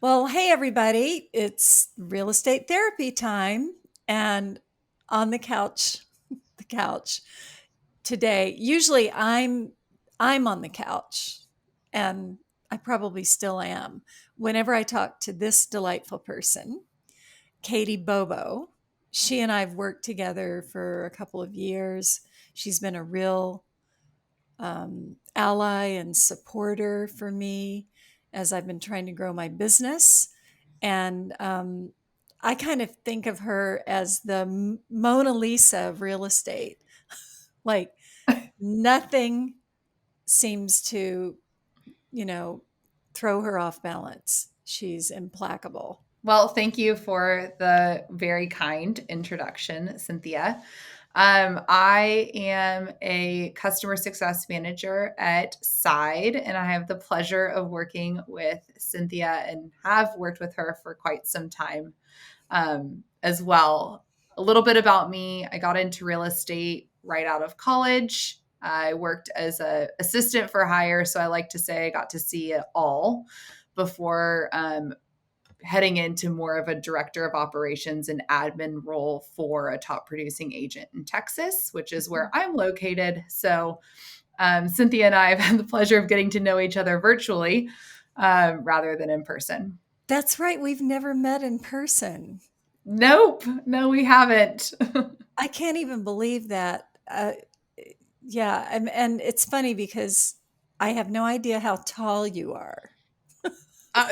Well, hey everybody, it's real estate therapy time and on the couch today. Usually I'm on the couch and I probably still am whenever I talk to this delightful person, Katie Bobo. She and I've worked together for a couple of years. She's been a real ally and supporter for me as I've been trying to grow my business. And I kind of think of her as the Mona Lisa of real estate. Like nothing seems to, you know, throw her off balance. She's implacable. Well, thank you for the very kind introduction, Cynthia. I am a customer success manager at Side, and I have the pleasure of working with Cynthia and have worked with her for quite some time as well. A little bit about me: I got into real estate right out of college. I worked as an assistant for hire, so I like to say I got to see it all before heading into more of a director of operations and admin role for a top producing agent in Texas, which is where I'm located. So Cynthia and I have had the pleasure of getting to know each other virtually rather than in person. That's right. We've never met in person. Nope. No, we haven't. I can't even believe that. Yeah. And it's funny because I have no idea how tall you are.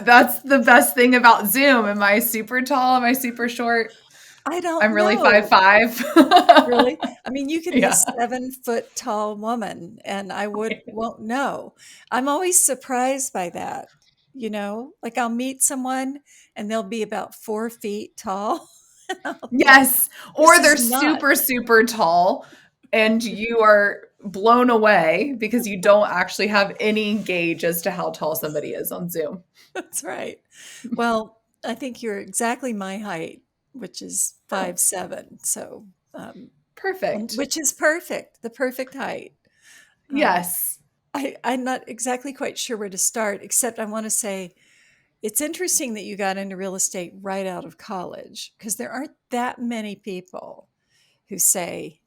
That's the best thing about Zoom. Am I super tall? Am I super short? I don't I'm really know. 5'5". Really? I mean, you could be a Yeah. 7-foot tall woman, and I won't know. I'm always surprised by that, Like, I'll meet someone, and they'll be about 4 feet tall. I'll think, Yes. "This Or is they're not." super, super tall and you are blown away because you don't actually have any gauge as to how tall somebody is on Zoom. That's right. Well, I think you're exactly my height, which is Oh, 5'7", so, and perfect. which is perfect, the perfect height. Um, Yes. I'm not exactly quite sure where to start, except I wanna say it's interesting that you got into real estate right out of college, because there aren't that many people who say,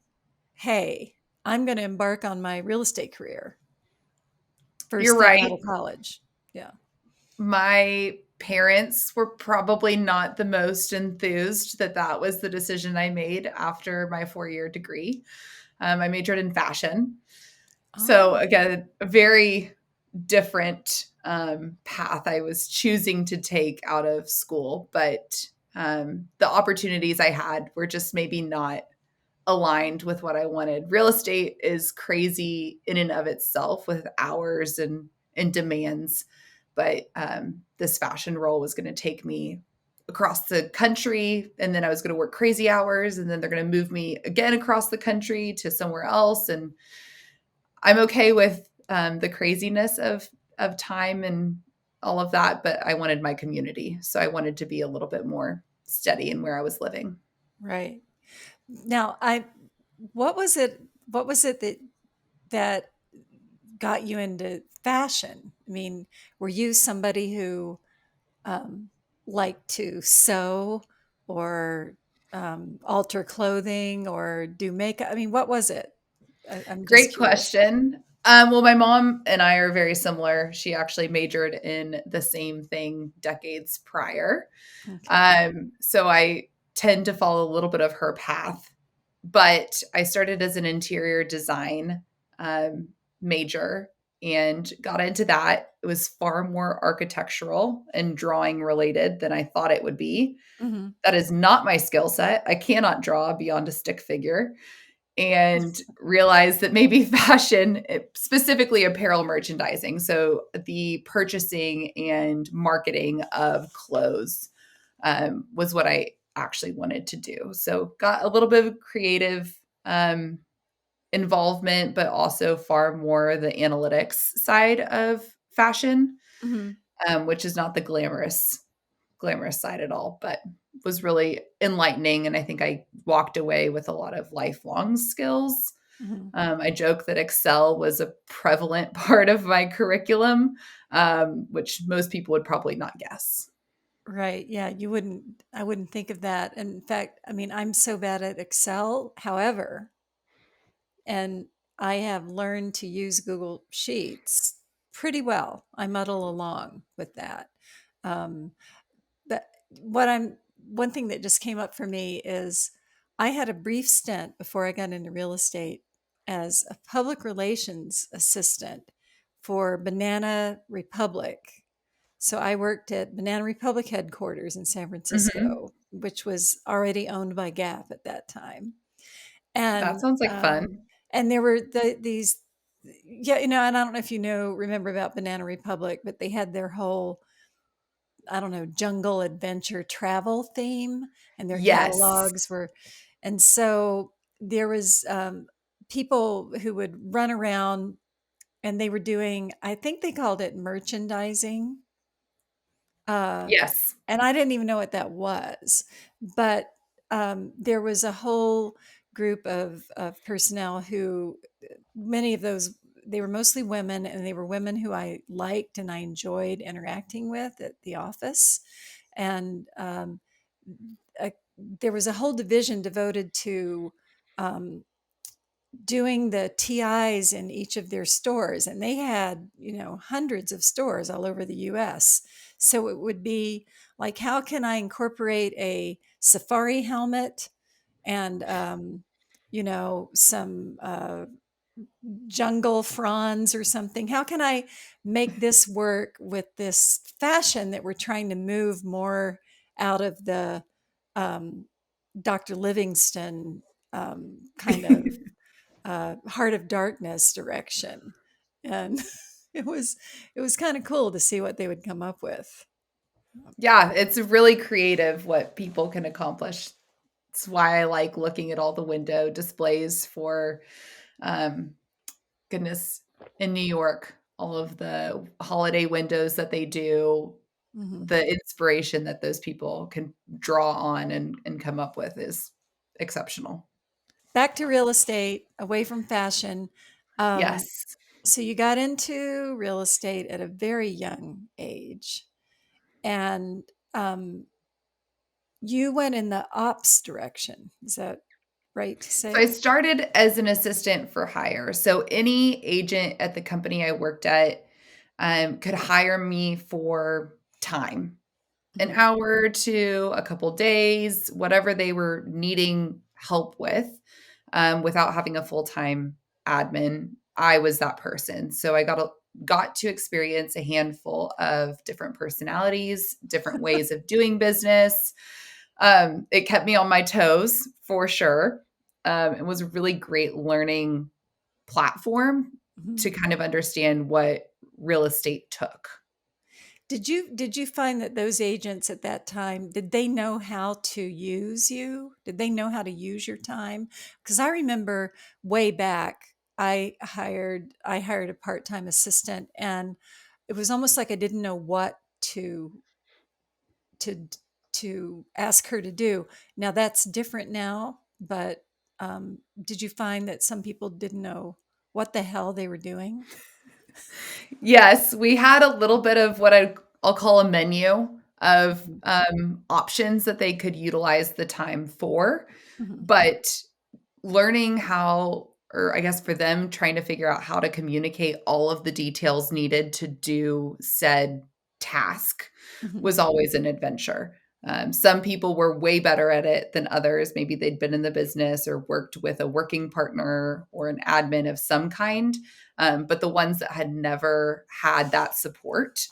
"Hey, I'm gonna embark on my real estate career You're first day out of right. college." Yeah. My parents were probably not the most enthused that that was the decision I made after my 4-year degree. I majored in fashion. So, Oh, again, a very different path I was choosing to take out of school, but the opportunities I had were just maybe not aligned with what I wanted. Real estate is crazy in and of itself with hours and demands, but this fashion role was going to take me across the country, and then I was going to work crazy hours, and then they're going to move me again across the country to somewhere else, and I'm okay with the craziness of time and all of that, but I wanted my community. So I wanted to be a little bit more steady in where I was living. right. Now, what was it that got you into fashion? I mean, were you somebody who um, liked to sew or alter clothing or do makeup? I mean, what was it? I'm just Great curious. question. Well, my mom and I are very similar. She actually majored in the same thing decades prior. Okay. So I tend to follow a little bit of her path, but I started as an interior design um, major and got into that. It was far more architectural and drawing related than I thought it would be. Hmm. That is not my skill set. I cannot draw beyond a stick figure and realized that maybe fashion, specifically apparel merchandising, so the purchasing and marketing of clothes, was what I actually wanted to do. So got a little bit of creative involvement, but also far more the analytics side of fashion, Hmm. which is not the glamorous side at all, but was really enlightening. And I think I walked away with a lot of lifelong skills. Hmm. I joke that Excel was a prevalent part of my curriculum, which most people would probably not guess. Right. Yeah, I wouldn't think of that. And in fact, I mean, I'm so bad at Excel, however, and I have learned to use Google Sheets pretty well. I muddle along with that. Um, but what I'm one thing that just came up for me is I had a brief stint before I got into real estate as a public relations assistant for Banana Republic. So I worked at Banana Republic headquarters in San Mhm. Francisco, which was already owned by Gap at that time. That And sounds like fun. there were these, yeah, and I don't know if remember about Banana Republic, but they had their whole, I don't know, jungle adventure travel theme, and their Yes. catalogs were, and so there was people who would run around, and they were doing, I think they called it merchandising, uh, Yes. and I didn't even know what that was, but there was a whole group of personnel who, many of those, they were mostly women, and they were women who I liked and I enjoyed interacting with at the office. And there was a whole division devoted to um, doing the TIs in each of their stores, and they had, hundreds of stores all over the US. So it would be like, how can I incorporate a safari helmet and some jungle fronds or something? How can I make this work with this fashion that we're trying to move more out of the um, Dr. Livingston kind of heart of darkness direction? And it was it was kind of cool to see what they would come up with. Yeah, it's really creative what people can accomplish. It's why I like looking at all the window displays for, um, goodness, in New York, all of the holiday windows that they do, Mhm. the inspiration that those people can draw on and come up with is exceptional. Back to real estate, away from fashion. Um, Yes. so you got into real estate at a very young age, and um, you went in the ops direction. Is that right to So I say? started as an assistant for hire. So any agent at the company I worked at could hire me for time, an Mhm. hour to a couple days, whatever they were needing help with, without having a full time admin. I was that person. So I got to experience a handful of different personalities, different ways of doing business. It kept me on my toes for sure. It was a really great learning platform to Mhm. kind of understand what real estate took. Did you find that those agents at that time, did they know how to use you? Did they know how to use your time? Because I remember way back, I hired a part-time assistant, and it was almost like I didn't know what to to ask her to do. Now that's different now, but did you find that some people didn't know what the hell they were doing? Yes, we had a little bit of what I'll call a menu of Mhm. options that they could utilize the time for, Mhm. but learning how, or I guess for them, trying to figure out how to communicate all of the details needed to do said task Mhm. was always an adventure. Some people were way better at it than others. Maybe they'd been in the business or worked with a working partner or an admin of some kind. But the ones that had never had that support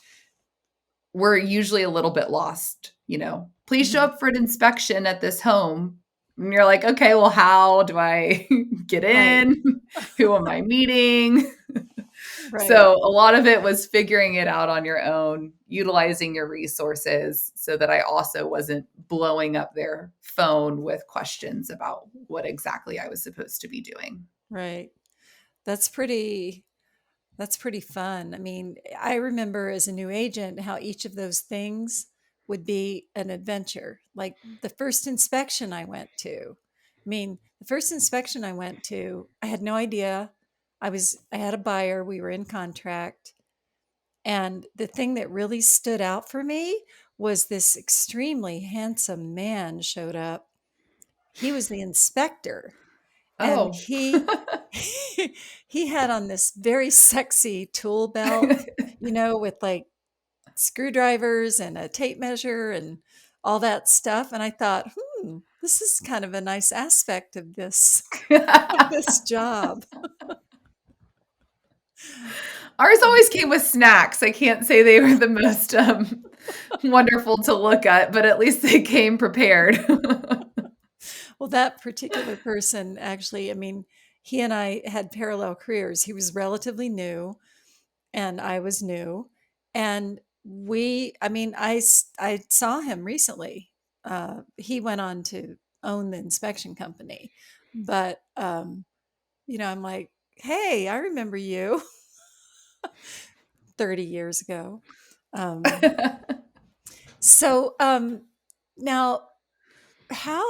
were usually a little bit lost. Please show Mhm. up for an inspection at this home. And you're like, okay, well, how do I get Right. in? Who am I meeting? Right. So a lot of it was figuring it out on your own, utilizing your resources so that I also wasn't blowing up their phone with questions about what exactly I was supposed to be doing. Right. That's pretty that's pretty fun. I mean, I remember as a new agent how each of those things would be an adventure. Like the first inspection I went to. I mean, the first inspection I went to, I had no idea. I had a buyer, we were in contract, And the thing that really stood out for me was this extremely handsome man showed up. He was the inspector, and Oh. he had on this very sexy tool belt, with like screwdrivers and a tape measure and all that stuff. And I thought, this is kind of a nice aspect of this of this job. Ours Um, always came with snacks. I can't say they were the most wonderful to look at, but at least they came prepared. well, that particular person actually, I mean, he and I had parallel careers. He was relatively new, and I was new. And I mean, I saw him recently. He went on to own the inspection company. But, I'm like, hey, I remember you 30 years ago. Um, so now, how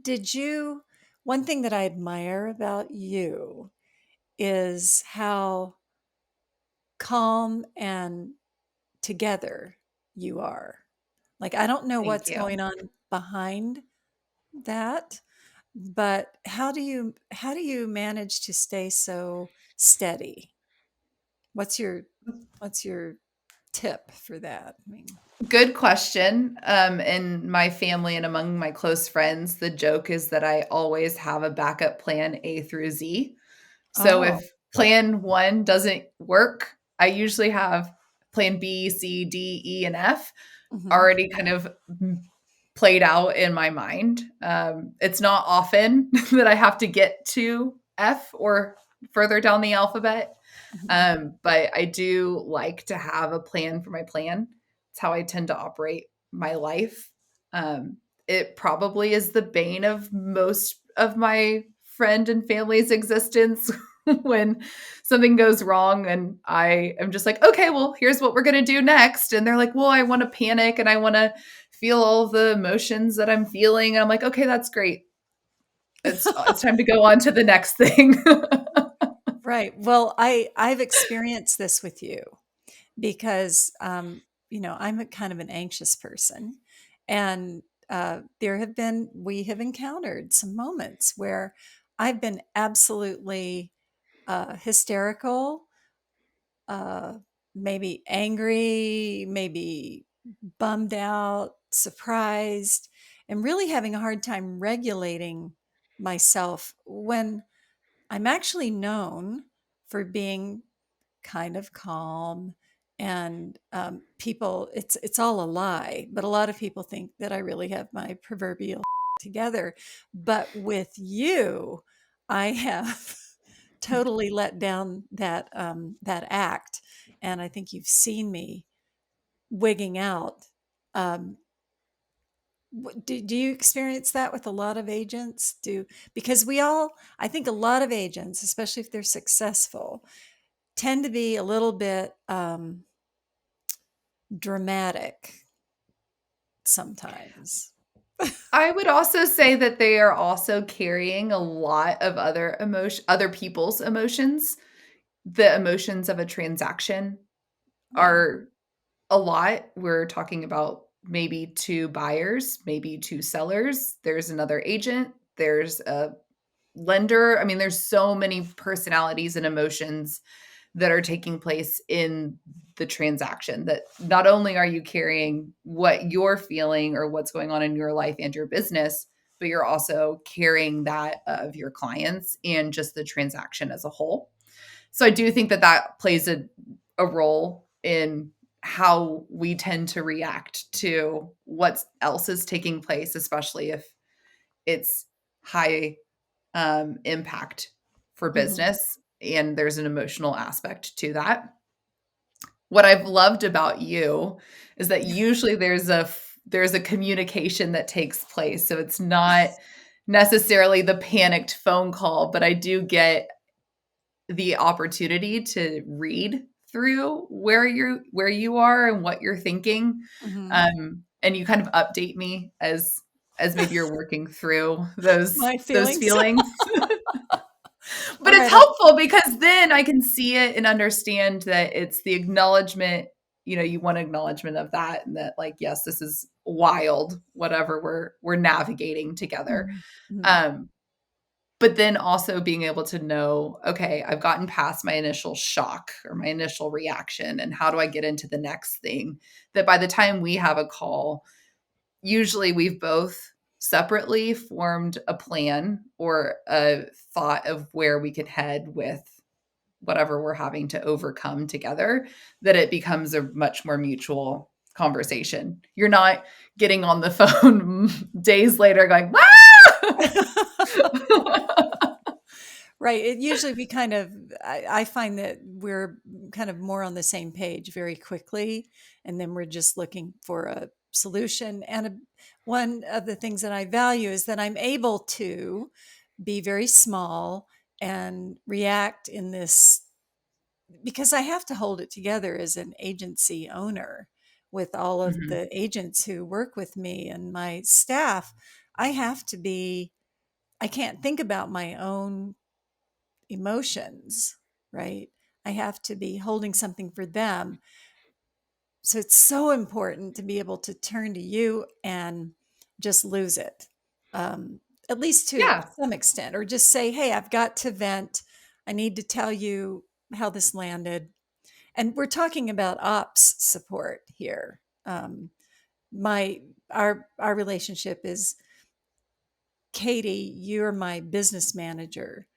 did you? One thing that I admire about you is how calm and together you are. Like, I don't know Thank what's you. going on behind that, but how do you manage to stay so steady? What's your tip for that? I mean, Good question. In my family and among my close friends, the joke is that I always have a backup plan A through Z. So oh, if plan one doesn't work, I usually have plan B, C, D, E, and F mhm, already kind of played out in my mind. It's not often that I have to get to F or further down the alphabet. mhm, But I do like to have a plan for my plan. It's how I tend to operate my life. It probably is the bane of most of my friend and family's existence when something goes wrong and I am just like, okay, well, here's what we're going to do next. And they're like, well, I want to panic and I want to feel all the emotions that I'm feeling. And I'm like, okay, that's great. It's time to go on to the next thing. right. Well, I've experienced this with you because I'm a kind of an anxious person, and we have encountered some moments where I've been absolutely hysterical, uh, maybe angry, maybe bummed out, surprised, and really having a hard time regulating myself when I'm actually known for being kind of calm. And people, it's all a lie, but a lot of people think that I really have my proverbial together. But with you, I have totally let down that act, and I think you've seen me wigging out. Um, do you experience that with a lot of agents? Because I think a lot of agents, especially if they're successful, tend to be a little bit dramatic sometimes. I would also say that they are also carrying a lot of other people's emotions. The emotions of a transaction Yeah. are a lot. We're talking about maybe two buyers, maybe two sellers. There's another agent, there's a lender. I mean, there's so many personalities and emotions that are taking place in the transaction that not only are you carrying what you're feeling or what's going on in your life and your business, but you're also carrying that of your clients and just the transaction as a whole. So I do think that that plays a role in how we tend to react to what else is taking place, especially if it's high impact for Mhm. business and there's an emotional aspect to that. What I've loved about you is that usually there's a communication that takes place. So it's not necessarily the panicked phone call, but I do get the opportunity to read through where you are and what you're thinking. Mhm. And you kind of update me as maybe you're working through those My those feelings. feelings. But All it's right. I'll, helpful because then I can see it and understand that it's the acknowledgement, you want acknowledgement of that, and that, like, yes, this is wild, whatever we're navigating together. Mhm, mhm. Um, but then also being able to know, okay, I've gotten past my initial shock or my initial reaction, and how do I get into the next thing? That by the time we have a call, usually we've both separately formed a plan or a thought of where we could head with whatever we're having to overcome together, that it becomes a much more mutual conversation. You're not getting on the phone days later going, Right. It usually we kind of, I find that we're kind of more on the same page very quickly. And then we're just looking for a solution. And one of the things that I value is that I'm able to be very small and react in this because I have to hold it together as an agency owner with all of Mhm. the agents who work with me and my staff. I have to be, I can't think about my own emotions, right? I have to be holding something for them. So it's so important to be able to turn to you and just lose it, um, at least to Yeah. some extent, or just say, hey, I've got to vent. I need to tell you how this landed. And we're talking about ops support here. My our relationship is Katie, you're my business manager.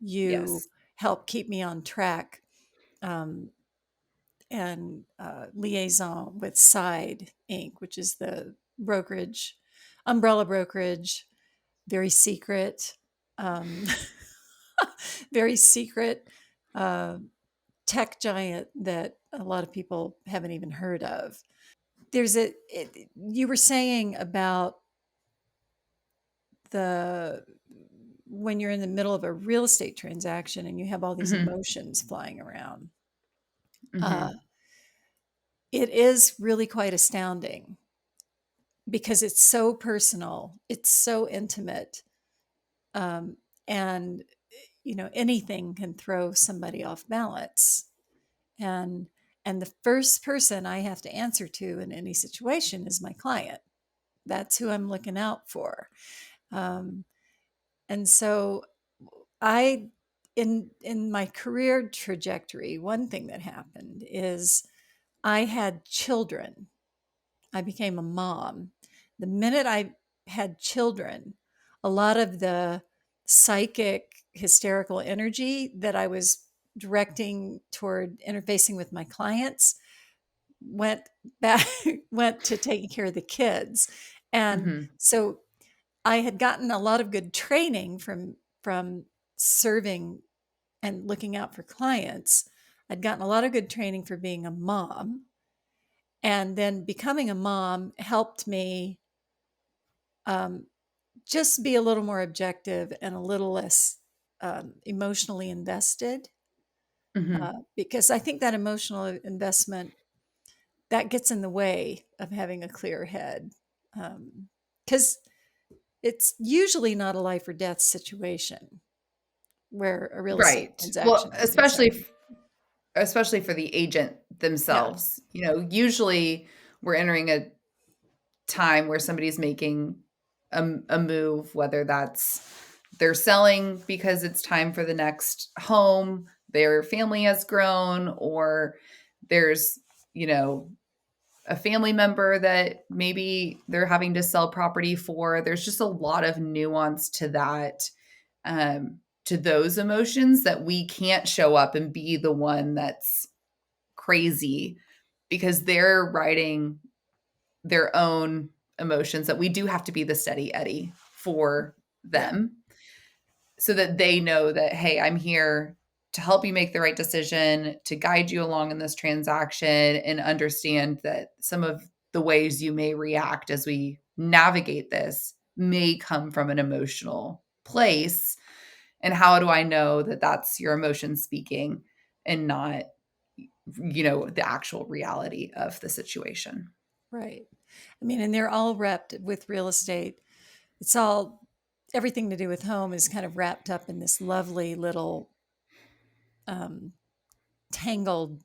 You Yes. help keep me on track, um, and liaison with Side Inc., which is the brokerage, umbrella brokerage, very secret, um, very secret uh, tech giant that a lot of people haven't even heard of. You were saying about the when you're in the middle of a real estate transaction and you have all these Mhm. emotions flying around. Uh, Mhm. it is really quite astounding because it's so personal, it's so intimate, um, and anything can throw somebody off balance. And the first person I have to answer to in any situation is my client. That's who I'm looking out for. Um, and so I in my career trajectory, one thing that happened is I had children. I became a mom. The minute I had children, a lot of the psychic hysterical energy that I was directing toward interfacing with my clients went back went to taking care of the kids. And Mhm. so I had gotten a lot of good training from serving and looking out for clients. I'd gotten a lot of good training for being a mom. And then becoming a mom helped me, um, just be a little more objective and a little less emotionally invested. Mhm. Because I think that emotional investment that gets in the way of having a clear head. Because it's usually not a life or death situation where a real estate Right. Well, transaction is especially concerned. especially for the agent Yeah. themselves. Usually we're entering a time where somebody's making a move, whether that's they're selling because it's time for the next home, their family has grown, or there's, you know, a family member that maybe they're having to sell property for. There's just a lot of nuance to that, to those emotions, that we can't show up and be the one that's crazy because they're writing their own emotions, that we do have to be the steady Eddie for Yeah. them, so that they know that, hey, I'm here to help you make the right decision, to guide you along in this transaction, and understand that some of the ways you may react as we navigate this may come from an emotional place. And how do I know that that's your emotion speaking and not, the actual reality of the situation? Right. I mean, and they're all wrapped with real estate. It's all everything to do with home is kind of wrapped up in this lovely little um, tangled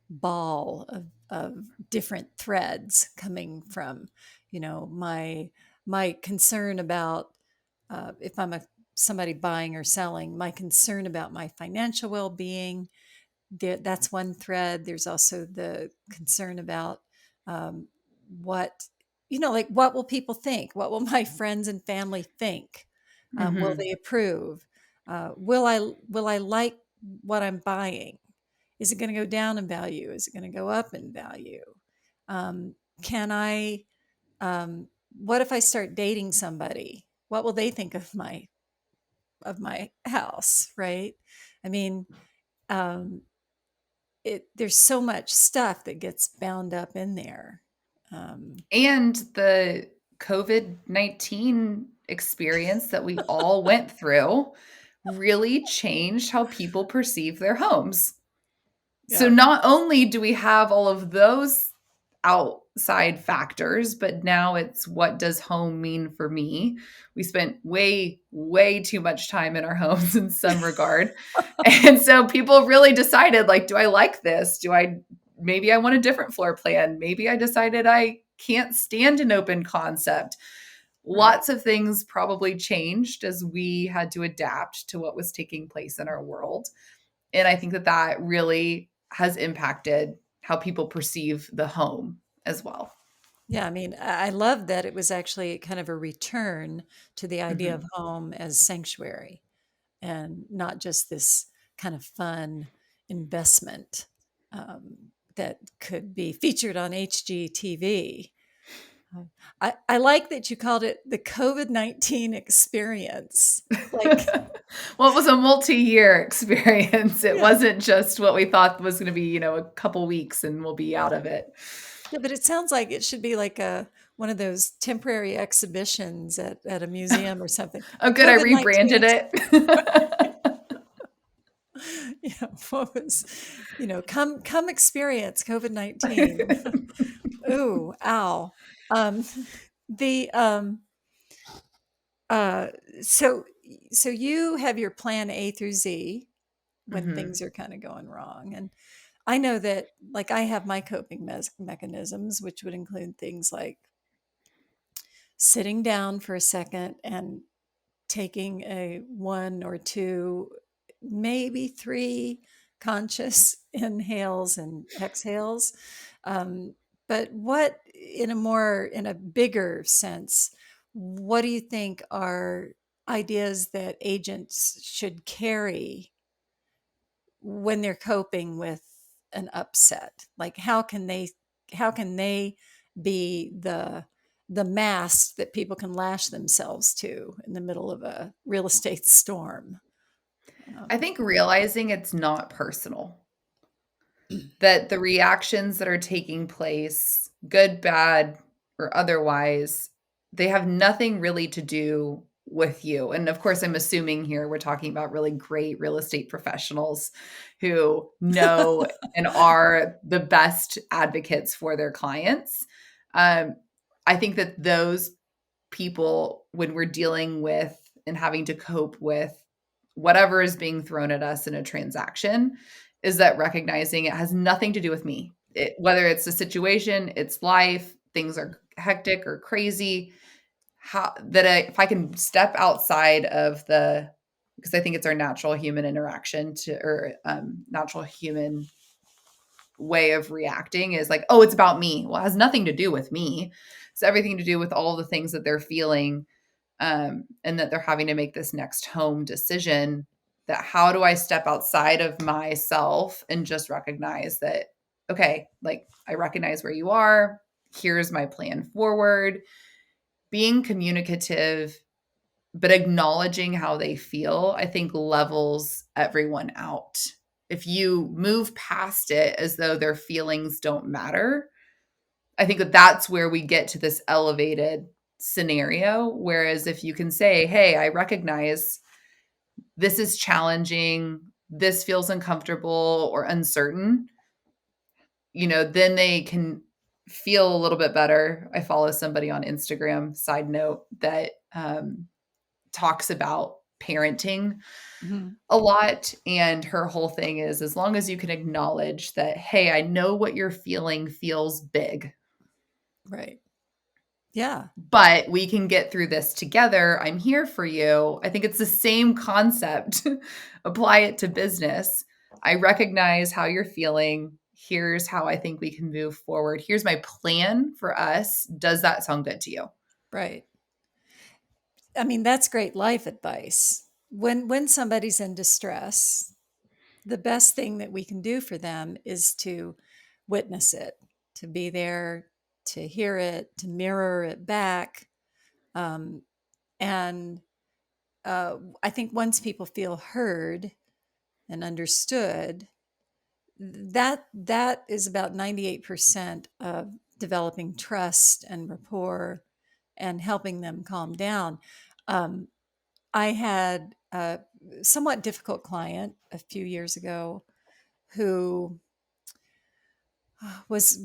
ball of different threads coming from, my concern about if I'm somebody buying or selling, my concern about my financial well-being. That's one thread. There's also the concern about um, what, like what will people think? What will my friends and family think? Will Mm-hmm. they approve? Will I like what I'm buying? Is it going to go down in value? Is it going to go up in value? Um, can I? What if I start dating somebody? What will they think of my house? Right? I mean, um, there's so much stuff that gets bound up in there. Um, And the COVID-19 experience that we all went through really changed how people perceive their homes. So yeah, not only do we have all of those outside factors, but now it's what does home mean for me? We spent way, way too much time in our homes in some regard. And so people really decided, like, do I like this? Maybe I want a different floor plan. Maybe I decided I can't stand an open concept. right. Lots of things probably changed as we had to adapt to what was taking place in our world. And I think that that really has impacted how people perceive the home as well. Yeah, I mean, I love that it was actually kind of a return to the idea of Mhm. home as sanctuary and not just this kind of fun investment that could be featured on HGTV. I like that you called it the COVID-19 experience. Like, Well, it was a multi-year experience. It yeah, wasn't just what we thought was going to be, a couple weeks and we'll be out of it. yeah, but it sounds like it should be like one of those temporary exhibitions at a museum or something. Oh, good. I COVID-19 rebranded it. what was, come experience COVID-19. Ooh, ow. Um, the uh, so so you have your plan A through Z when Hmm. things are kind of going wrong, and I know that, like, I have my coping mechanisms, which would include things like sitting down for a second and taking a one or two, maybe three conscious inhales and exhales. Um, but what, in a bigger sense, what do you think are ideas that agents should carry when they're coping with an upset? Like, how can they be the mast that people can lash themselves to in the middle of a real estate storm? I Um, think realizing it's not personal, that the reactions that are taking place, good, bad, or otherwise, they have nothing really to do with you. And of course, I'm assuming here we're talking about really great real estate professionals who know and are the best advocates for their clients. Um, I think that those people, when we're dealing with and having to cope with whatever is being thrown at us in a transaction, is that recognizing it has nothing to do with me. Whether it's a situation, it's life, things are hectic or crazy, if I can step outside of because I think it's our natural human interaction or natural human way of reacting is like, oh, it's about me. Well, it has nothing to do with me. It's everything to do with all the things that they're feeling, and that they're having to make this next home decision. That how do I step outside of myself and just recognize that, okay, like I recognize where you are. Here's my plan forward. Being communicative, but acknowledging how they feel, I think levels everyone out. If you move past it as though their feelings don't matter, I think that that's where we get to this elevated scenario. Whereas if you can say, hey, I recognize this is challenging, this feels uncomfortable or uncertain, then they can feel a little bit better. I follow somebody on Instagram, side note, that talks about parenting Mhm. a lot. And her whole thing is as long as you can acknowledge that, hey, I know what you're feeling feels big, Right. Yeah. but we can get through this together. I'm here for you. I think it's the same concept. Apply it to business. I recognize how you're feeling. Here's how I think we can move forward. Here's my plan for us. Does that sound good to you? Right. I mean, that's great life advice. When somebody's in distress, the best thing that we can do for them is to witness it, to be there, to hear it, to mirror it back. Um, and I think once people feel heard and understood, that is about 98% of developing trust and rapport and helping them calm down. Um, I had a somewhat difficult client a few years ago who was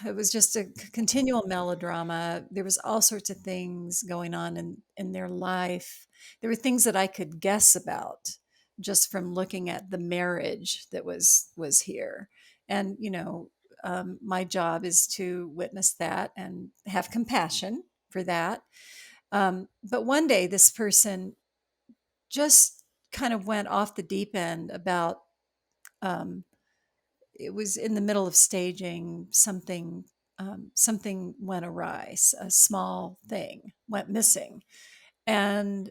it was just a continual melodrama. There was all sorts of things going on in their life. There were things that I could guess about just from looking at the marriage that was here. And my job is to witness that and have compassion for that. But one day, this person just kind of went off the deep end about. Um, it was in the middle of staging something. Something went awry. A small thing went missing, and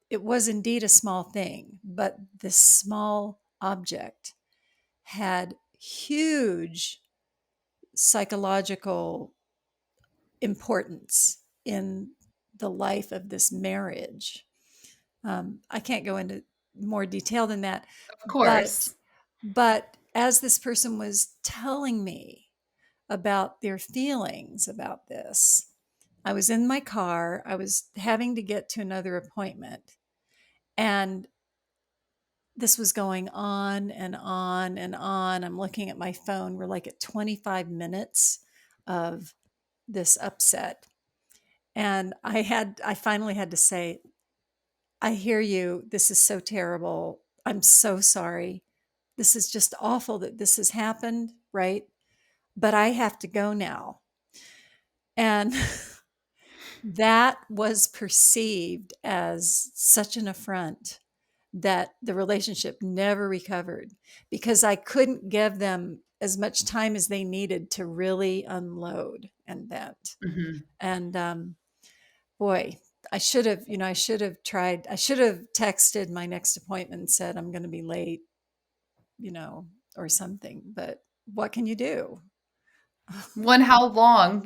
it was indeed a small thing. But this small object had huge psychological importance in the life of this marriage. I can't go into more detail than that, Of but course. as this person was telling me about their feelings about this, I was in my car. I was having to get to another appointment, and this was going on and on and on. I'm looking at my phone. We're like at 25 minutes of this upset. And I finally had to say, I hear you. This is so terrible. I'm so sorry. This is just awful that this has happened, right? But I have to go now. And that was perceived as such an affront that the relationship never recovered because I couldn't give them as much time as they needed to really unload and vent. Mhm. And boy, I should have tried, I should have texted my next appointment and said, I'm going to be late, you know, or something. But what can you do? One, how long?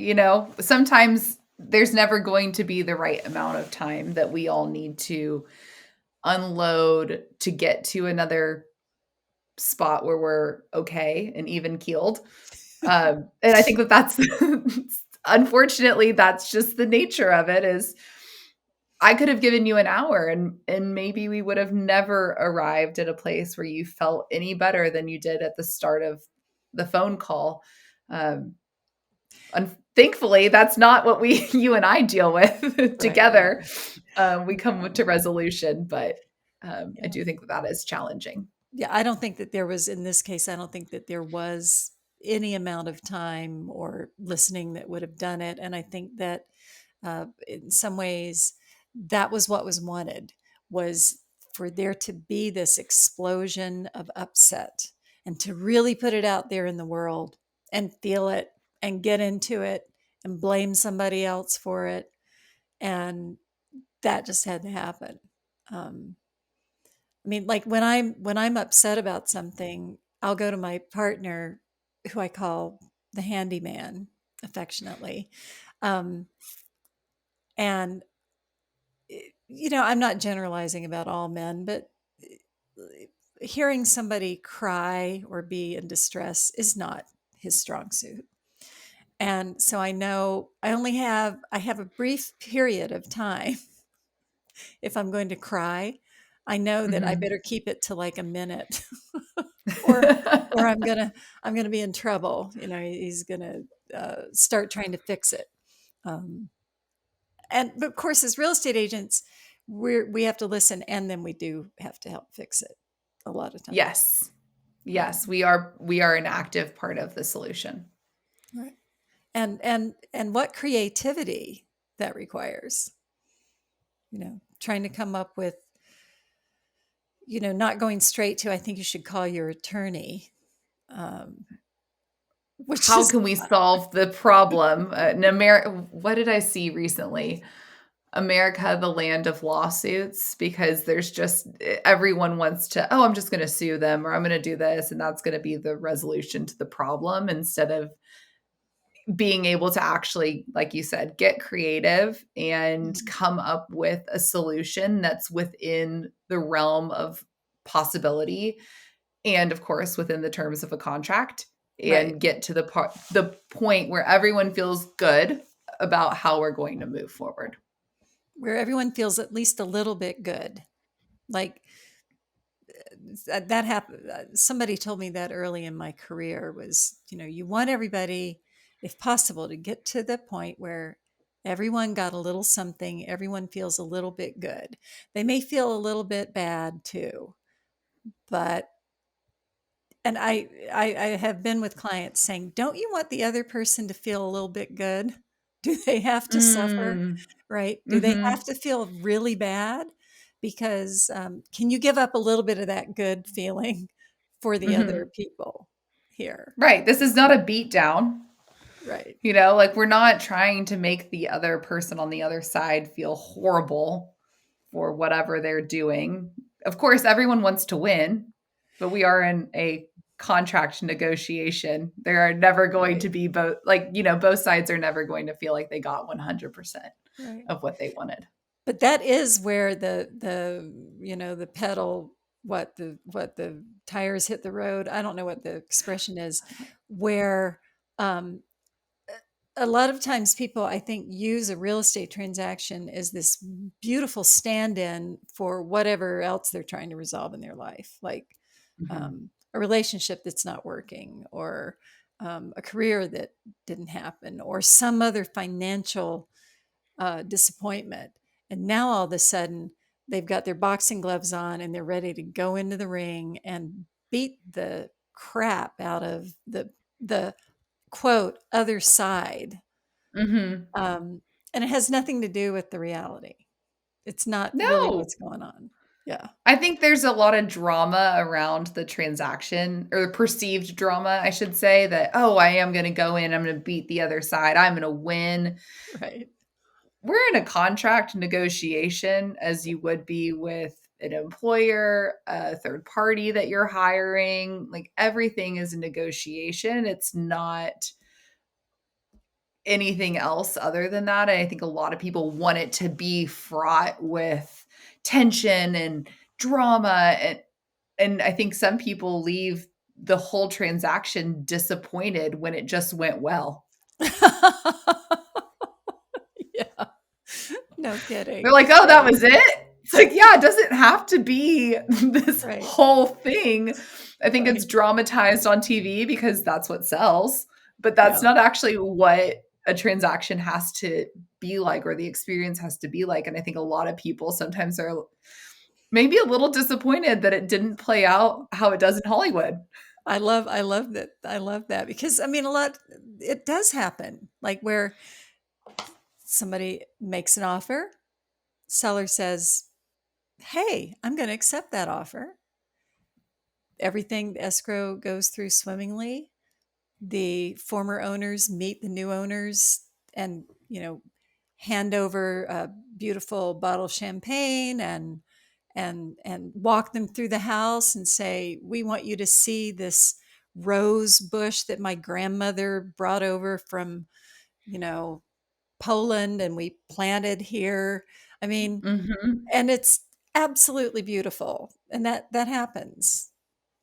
Sometimes there's never going to be the right amount of time that we all need to unload to get to another spot where we're okay and even keeled. And I think that that's unfortunately, that's just the nature of it is I could have given you an hour and maybe we would have never arrived at a place where you felt any better than you did at the start of the phone call. Um, and thankfully, that's not what we you and I deal with Right. Yeah. together. We come No. to resolution, but I Yeah. do think that that is challenging. Yeah, I don't think that there was, in this case, I don't think that there was any amount of time or listening that would have done it. And I think that in some ways, that was what was wanted, was for there to be this explosion of upset and to really put it out there in the world and feel it and get into it and blame somebody else for it. And that just had to happen. Um, I mean, like when I'm upset about something, I'll go to my partner, who I call the handyman affectionately. Um, and I'm not generalizing about all men, but hearing somebody cry or be in distress is not his strong suit. And so I have a brief period of time. If I'm going to cry, I know that I Mhm. better keep it to like a minute or or I'm gonna be in trouble. He's gonna start trying to fix it. Um, but of course, as real estate agents, we have to listen, and then we do have to help fix it a lot of times. Yes. Yes, Um, we are an active part of the solution. right. And what creativity that requires, trying to come up with, not going straight to, I think you should call your attorney, um, which How is can we solve the problem? In America, what did I see recently? America, the land of lawsuits, because there's just everyone wants to, oh, I'm just going to sue them or I'm going to do this. And that's going to be the resolution to the problem instead of being able to actually, like you said, get creative and Mhm. come up with a solution that's within the realm of possibility and of course within the terms of a contract Right. and get to the point where everyone feels good about how we're going to move forward. Where everyone feels at least a little bit good. Like that happened. Somebody told me that early in my career was, you want everybody, if possible, to get to the point where everyone got a little something, everyone feels a little bit good. They may feel a little bit bad too, but and I have been with clients saying, don't you want the other person to feel a little bit good? Do they have to suffer? Mm. Right? Do they Mhm. have to feel really bad? Because can you give up a little bit of that good feeling for the other Mhm. people here? Right. This is not a beat down. Right. Like we're not trying to make the other person on the other side feel horrible for whatever they're doing. Of course, everyone wants to win, but we are in a contract negotiation. There are never going Right. to be both sides are never going to feel like they got 100% Right. of what they wanted. But that is where the pedal, what the tires hit the road. I don't know what the expression is, where um, a lot of times people, I think, use a real estate transaction as this beautiful stand-in for whatever else they're trying to resolve in their life, like Mhm. a relationship that's not working, or a career that didn't happen, or some other financial disappointment. And now all of a sudden, they've got their boxing gloves on and they're ready to go into the ring and beat the crap out of the quote other side. Mhm. um, and it has nothing to do with the reality. It's not really No. what's going on. Yeah. I think there's a lot of drama around the transaction or perceived drama, I should say, that, oh, I am going to go in, I'm going to beat the other side, I'm going to win. Right. We're in a contract negotiation as you would be with an employer, a third party that you're hiring. Like everything is a negotiation. It's not anything else other than that. And I think a lot of people want it to be fraught with tension and drama. And I think some people leave the whole transaction disappointed when it just went well. Yeah. No They're kidding. like, "Oh, that Right. was it?" It's like, yeah, it doesn't have to be this Right. whole thing. I think it's Right. dramatized on TV because that's what sells, but that's Yeah. not actually what a transaction has to be like or the experience has to be like, and I think a lot of people sometimes are maybe a little disappointed that it didn't play out how it does in Hollywood. I love that. I love that because I mean, it does happen, like where somebody makes an offer, seller says, hey, I'm going to accept that offer. Everything, escrow goes through swimmingly. The former owners meet the new owners and, hand over a beautiful bottle of champagne and walk them through the house and say, we want you to see this rose bush that my grandmother brought over from, you know, Poland and we planted here. I mean, Mhm. and it's absolutely beautiful. And that happens.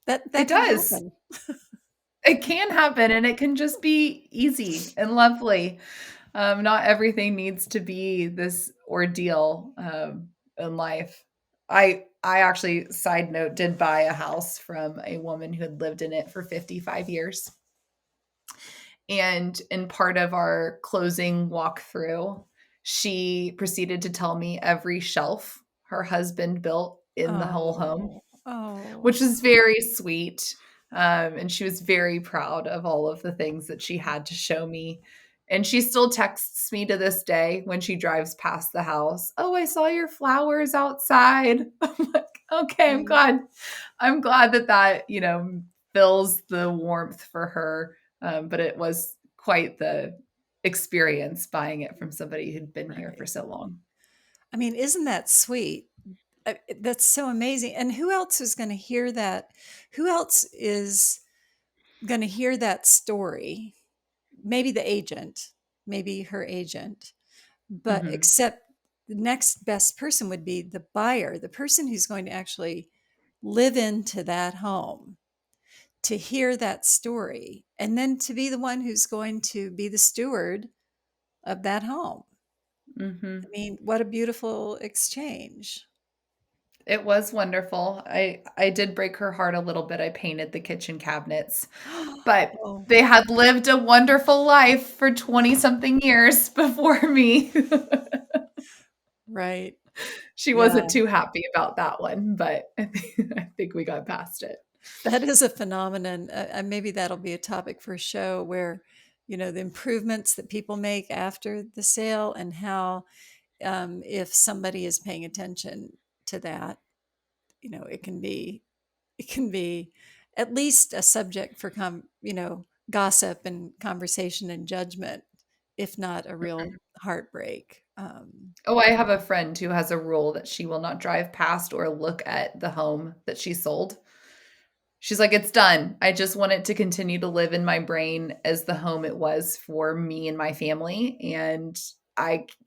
That It can does. happen. It can happen, and it can just be easy and lovely. Not everything needs to be this ordeal in life. I actually, side note, did buy a house from a woman who had lived in it for 55 years. And in part of our closing walkthrough, she proceeded to tell me every shelf her husband built in the whole home, Oh, oh, which is very sweet. And she was very proud of all of the things that she had to show me. And she still texts me to this day when she drives past the house. Oh, I saw your flowers outside. I'm like, okay, I'm right, glad. I'm glad that fills the warmth for her. But it was quite the experience buying it from somebody who'd been here for right. so long. I mean, isn't that sweet? That's so amazing. And who else is going to hear that? Who else is going to hear that story? Maybe the agent, maybe her agent, but Hmm. except the next best person would be the buyer, the person who's going to actually live into that home, to hear that story, and then to be the one who's going to be the steward of that home. I Hmm. mean, what a beautiful exchange. It was wonderful. I did break her heart a little bit. I painted the kitchen cabinets, but Oh, they had lived a wonderful life for 20 something years before me. right. She Yeah. wasn't too happy about that one, but I think we got past it. That is a phenomenon. Maybe that'll be a topic for a show where, the improvements that people make after the sale and how, if somebody is paying attention to that, it can be at least a subject for gossip and conversation and judgment, if not a real heartbreak. Oh, I have a friend who has a rule that she will not drive past or look at the home that she sold. She's like, "It's done. I just want it to continue to live in my brain as the home it was for me and my family, and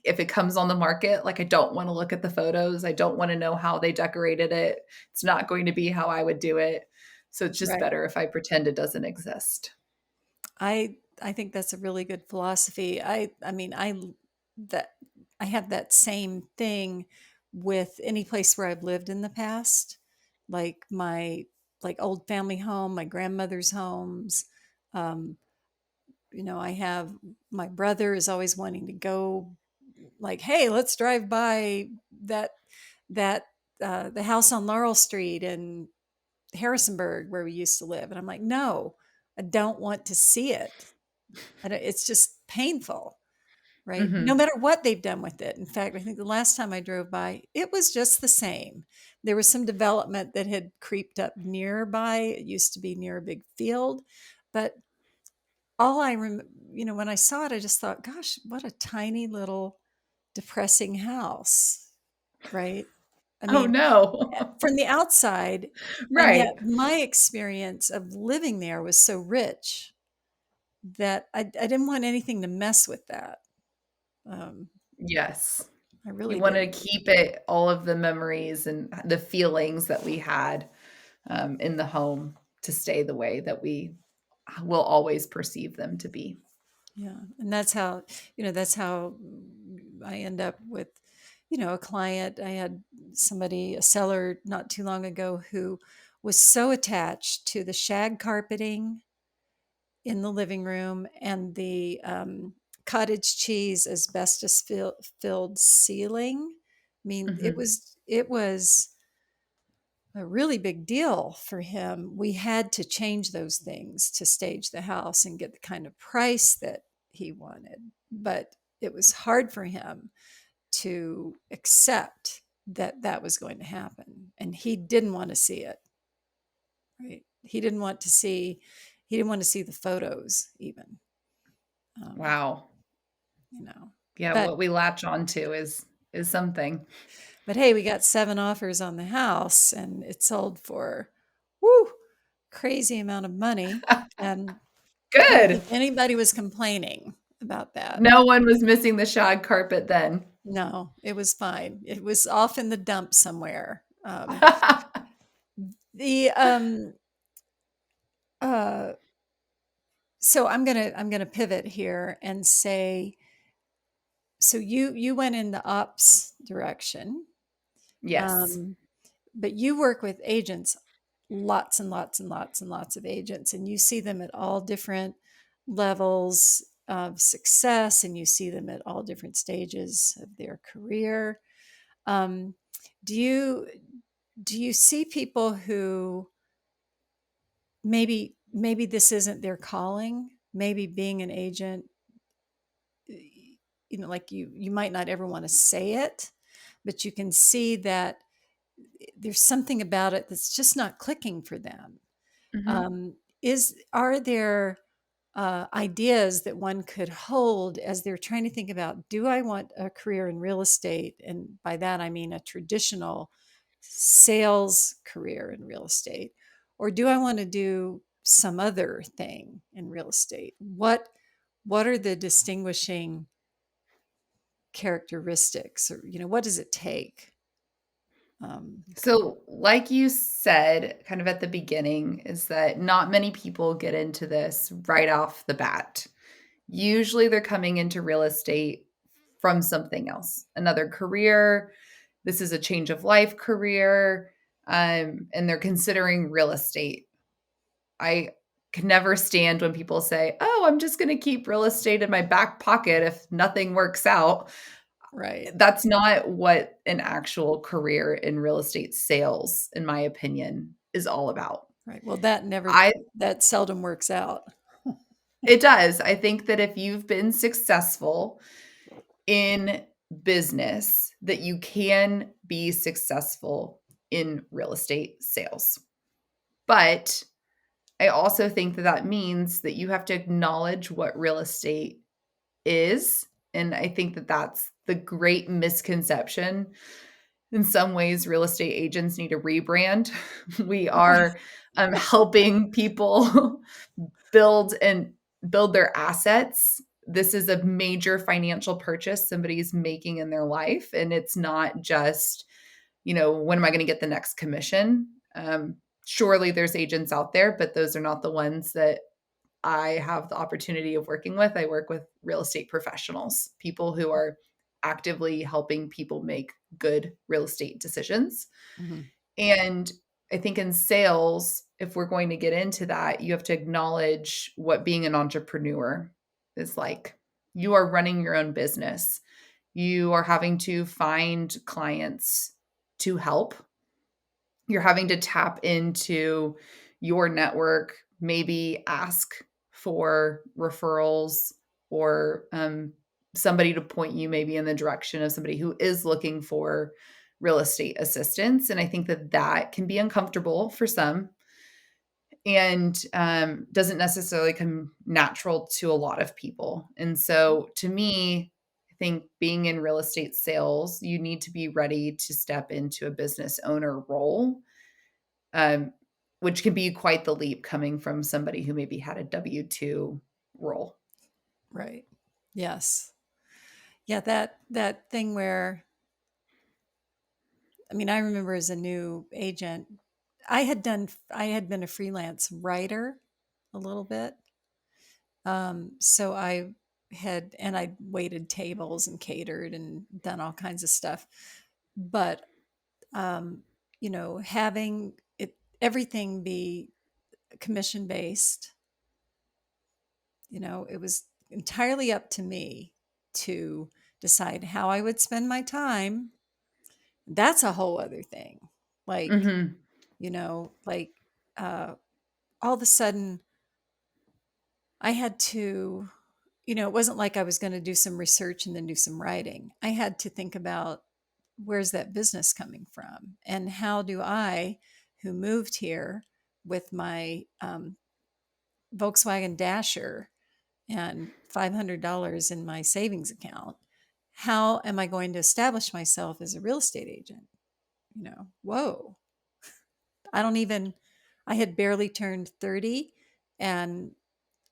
if it comes on the market, like, I don't wanna look at the photos. I don't wanna know how they decorated it. It's not going to be how I would do it. So it's just Right. better if I pretend it doesn't exist." I think that's a really good philosophy. I mean, that I have that same thing with any place where I've lived in the past, like my old family home, my grandmother's homes. Um, I have my brother is always wanting to go, like, hey, let's drive by that that the house on Laurel Street in Harrisonburg where we used to live, and I'm like, no, I don't want to see it. It's just painful, right? No Mhm. matter what they've done with it. In fact, I think the last time I drove by, it was just the same. There was some development that had creeped up nearby. It used to be near a big field, but all I remember, when I saw it, I just thought, gosh, what a tiny little depressing house, right? I Oh, mean, no. from the outside, and yet Right. my experience of living there was so rich that I didn't want anything to mess with that. Um, Yes. I You really wanna didn't. keep it all of the memories and the feelings that we had, in the home to stay the way that we will always perceive them to be. Yeah, and that's how I end up with, a client. I had a seller not too long ago who was so attached to the shag carpeting in the living room and the cottage cheese asbestos filled ceiling. I mean, it Mhm. was it was a really big deal for him. We had to change those things to stage the house and get the kind of price that he wanted. But it was hard for him to accept that that was going to happen. And he didn't want to see it, right? He didn't want to see the photos even, um, Wow. you know. Yeah, But what we latch on to is something. but hey, we got 7 offers on the house and it sold for whoo, crazy amount of money. And I don't Good. think anybody was complaining about that. No one was missing the shag carpet then. No, it was fine. It was off in the dump somewhere. The uh, so I'm gonna pivot here and say, so you went in the ops direction, Yes. um, but you work with agents, lots and lots and lots and lots of agents, and you see them at all different levels of success, and you see them at all different stages of their career. Um, do you do you see people who maybe this isn't their calling? Maybe being an agent, like you might not ever want to say it, but you can see that there's something about it that's just not clicking for them. Mhm. Are there ideas that one could hold as they're trying to think about, do I want a career in real estate? And by that, I mean a traditional sales career in real estate, or do I want to do some other thing in real estate? What are the distinguishing characteristics, or what does it take? Um, So, like you said, kind of at the beginning, is that not many people get into this right off the bat. Usually they're coming into real estate from something else, another career. This is a change of life career, and they're considering real estate. I can never stand when people say, "Oh, I'm just going to keep real estate in my back pocket if nothing works out." right, That's not what an actual career in real estate sales, in my opinion, is all about. right. Well, that never I that seldom works out. It does. I think that if you've been successful in business, that you can be successful in real estate sales. But I also think that that means that you have to acknowledge what real estate is, and I think that that's the great misconception. In some ways, real estate agents need a rebrand. We are, helping people build and build their assets. This is a major financial purchase somebody's making in their life, and it's not just, when am I gonna get the next commission? Surely there's agents out there, but those are not the ones that I have the opportunity of working with. I work with real estate professionals, people who are actively helping people make good real estate decisions. Mhm. And I think in sales, if we're going to get into that, you have to acknowledge what being an entrepreneur is like. You are running your own business. You are having to find clients to help. You're having to tap into your network, maybe ask for referrals or somebody to point you maybe in the direction of somebody who is looking for real estate assistance. And I think that that can be uncomfortable for some and doesn't necessarily come natural to a lot of people. And so to me, I think being in real estate sales, you need to be ready to step into a business owner role, um, which can be quite the leap coming from somebody who maybe had a W-2 role. Right. Yes. Yeah, that thing where, I mean, I remember as a new agent, I had been a freelance writer a little bit. So I waited tables and catered and done all kinds of stuff. But um, having everything be commission based, it was entirely up to me to decide how I would spend my time. That's a whole other thing. Like, Mhm. like all of a sudden I had to, it wasn't like I was going to do some research and then do some writing. I had to think about, where's that business coming from? And how do I, who moved here with my Volkswagen Dasher and $500 in my savings account, how am I going to establish myself as a real estate agent? Whoa. I don't even, I had barely turned 30 and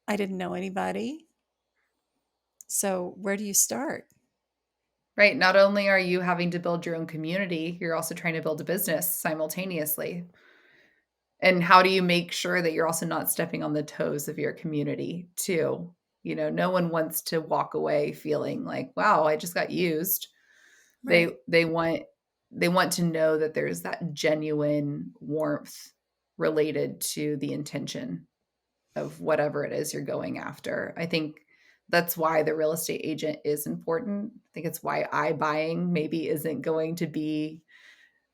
I didn't know anybody. So where do you start? Right. Not only are you having to build your own community, you're also trying to build a business simultaneously. And how do you make sure that you're also not stepping on the toes of your community too? No one wants to walk away feeling like, wow, I just got used. They Right. they want they want to know that there's that genuine warmth related to the intention of whatever it is you're going after. I think that's why the real estate agent is important. I think it's why iBuying maybe isn't going to be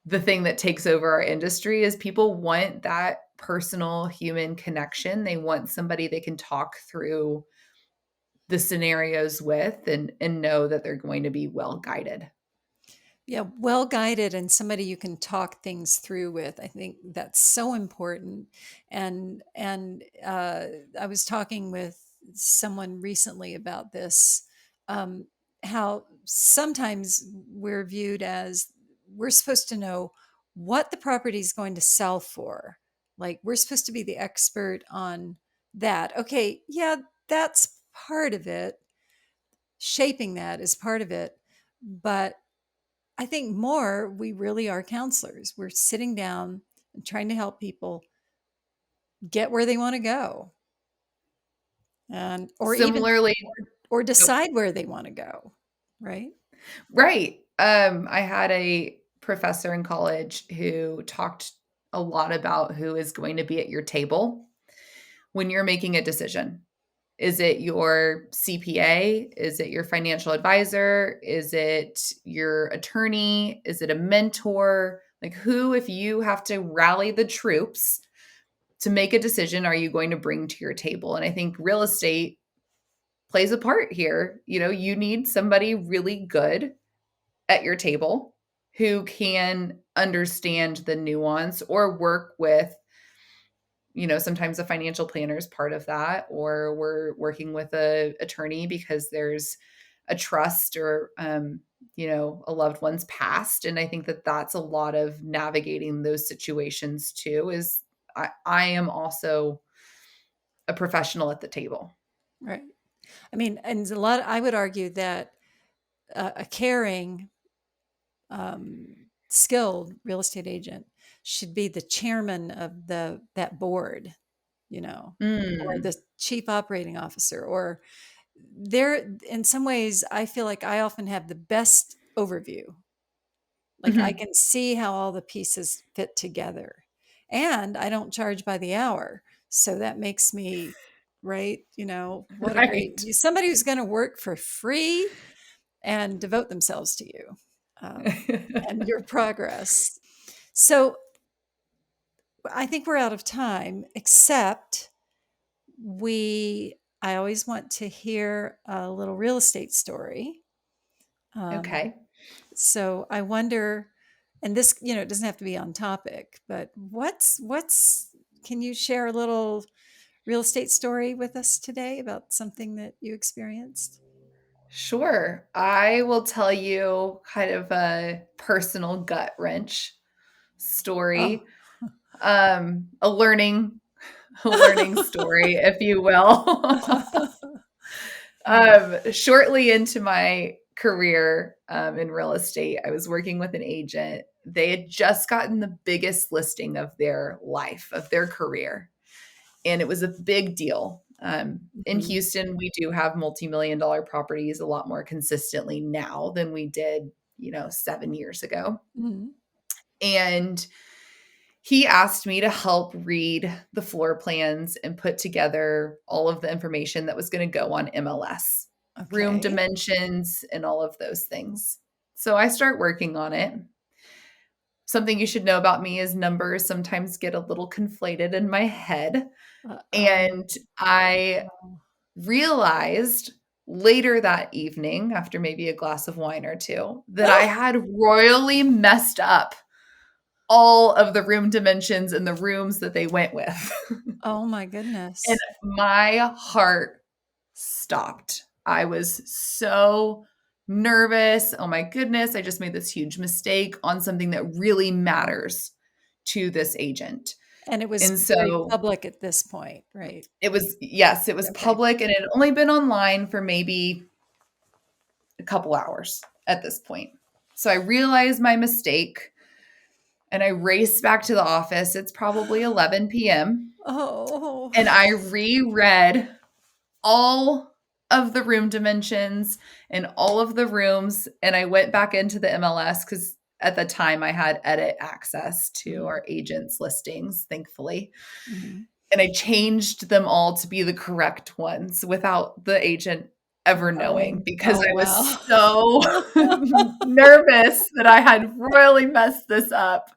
the thing that takes over our industry is people want that personal human connection. They want somebody they can talk through the scenarios with and know that they're going to be well guided. Yeah, well guided and somebody you can talk things through with. I think that's so important. And I was talking with someone recently about this, um, how sometimes we're viewed as we're supposed to know what the property is going to sell for. Like we're supposed to be the expert on that. Okay, yeah, that's part of it. Shaping that is part of it, but I think more, we really are counselors. We're sitting down and trying to help people get where they want to go, and or even Similarly, or oh, decide where they want to go, right? right. I had a professor in college who talked a lot about who is going to be at your table when you're making a decision. Is it your CPA? Is it your financial advisor? Is it your attorney? Is it a mentor? Like, who, if you have to rally the troops to make a decision, are you going to bring to your table? And I think real estate plays a part here. You know, you need somebody really good at your table who can understand the nuance or work with, you know, sometimes a financial planner is part of that, or we're working with a attorney because there's a trust or you know, a loved one's passed. And I think that that's a lot of navigating those situations too. Is I am also a professional at the table. Right. I mean, and a lot. I would argue that a caring, skilled real estate agent should be the chairman of the that board, you know, or Mm, the chief operating officer, or there. In some ways, I feel like I often have the best overview. Like I mhm. can see how all the pieces fit together. And I don't charge by the hour. So that makes me, right, what a great Right. somebody who's going to work for free and devote themselves to you, and your progress. So I think we're out of time, except I always want to hear a little real estate story. Um, Okay. So I wonder, and this, it doesn't have to be on topic, but can you share a little real estate story with us today about something that you experienced? Sure. I will tell you kind of a personal gut wrench Oh. story, a learning a learning story, if you will. Shortly into my career in real estate, I was working with an agent. They had just gotten the biggest listing of their life, of their career, and it was a big deal. In Mhm, Houston, we do have multi-million-dollar properties a lot more consistently now than we did, you know, 7 years ago. mhm. And he asked me to help read the floor plans and put together all of the information that was going to go on MLS, room Okay. dimensions, and all of those things. So I start working on it. Something you should know about me is numbers sometimes get a little conflated in my head. Uh-oh. And I realized later that evening, after maybe a glass of wine or two, that I Oh, had royally messed up all of the room dimensions in the rooms that they went with. oh my And goodness. my heart stopped. I was so nervous. Oh my goodness, I just made this huge mistake on something that really matters to this agent. And it was And very so public at this point, right? it was, yes, it was Okay. public and it had only been online for maybe a couple hours at this point. So I realized my mistake and I raced back to the office. It's probably 11 p.m. Oh. And I reread all of the room dimensions and all of the rooms. And I went back into the MLS because at the time I had edit access to Mhm, our agents' listings, thankfully. mhm. And I changed them all to be the correct ones without the agent ever knowing because Oh, I was wow. so nervous that I had royally messed this up.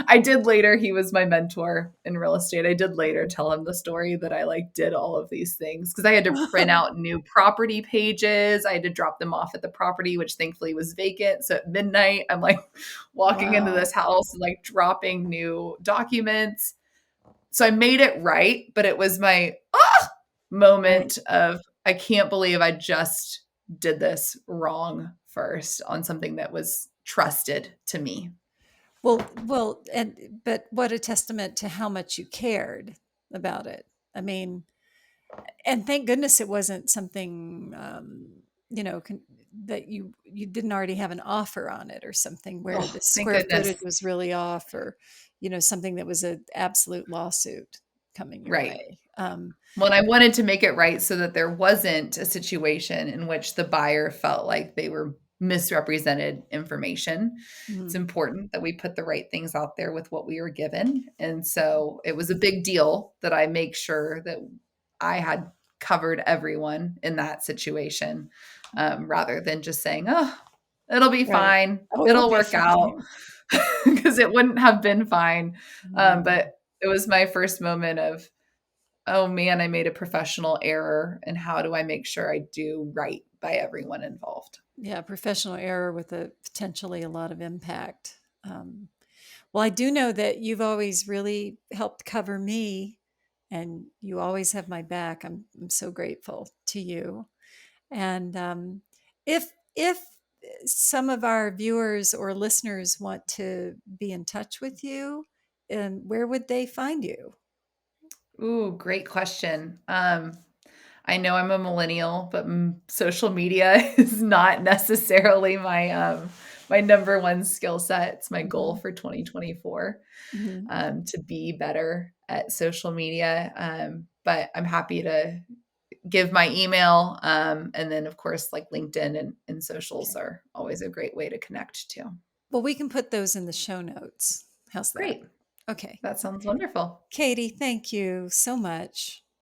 I did later, he was my mentor in real estate. I did later tell him the story that I like did all of these things because I had to print out new property pages. I had to drop them off at the property, which thankfully was vacant. So at midnight, I'm like walking into Wow. this house, like dropping new documents. So I made it right, but it was my Right. moment of I can't believe I just did this wrong first on something that was trusted to me. Well, and but what a testament to how much you cared about it. I mean, and thank goodness it wasn't something, that you didn't already have an offer on it or something where Oh, the thank square goodness. footage was really off, or something that was an absolute lawsuit coming your Right. way. Well, and I wanted to make it right so that there wasn't a situation in which the buyer felt like they were misrepresented information. It's Mhm. important that we put the right things out there with what we were given. And so it was a big deal that I make sure that I had covered everyone in that situation, rather than just saying, oh, it'll be Right. fine, Oh, it'll it'll be work out, fine. because it wouldn't have been fine. No. But it was my first moment of, oh man, I made a professional error. And how do I make sure I do right by everyone involved? Yeah, professional error with a potentially a lot of impact. Well, I do know that you've always really helped cover me, and you always have my back. I'm so grateful to you. And if some of our viewers or listeners want to be in touch with you, and where would they find you? Ooh, great question. I know I'm a millennial, but social media is not necessarily my number one skill set. It's my goal Mhm. for 2024, Mhm. to be better at social media. But I'm happy to give my email, and then of course, like LinkedIn and socials Okay. are always a great way to connect too. Well, we can put those in the show notes. How's that? Great. Okay. That sounds wonderful. Katie, thank you so much.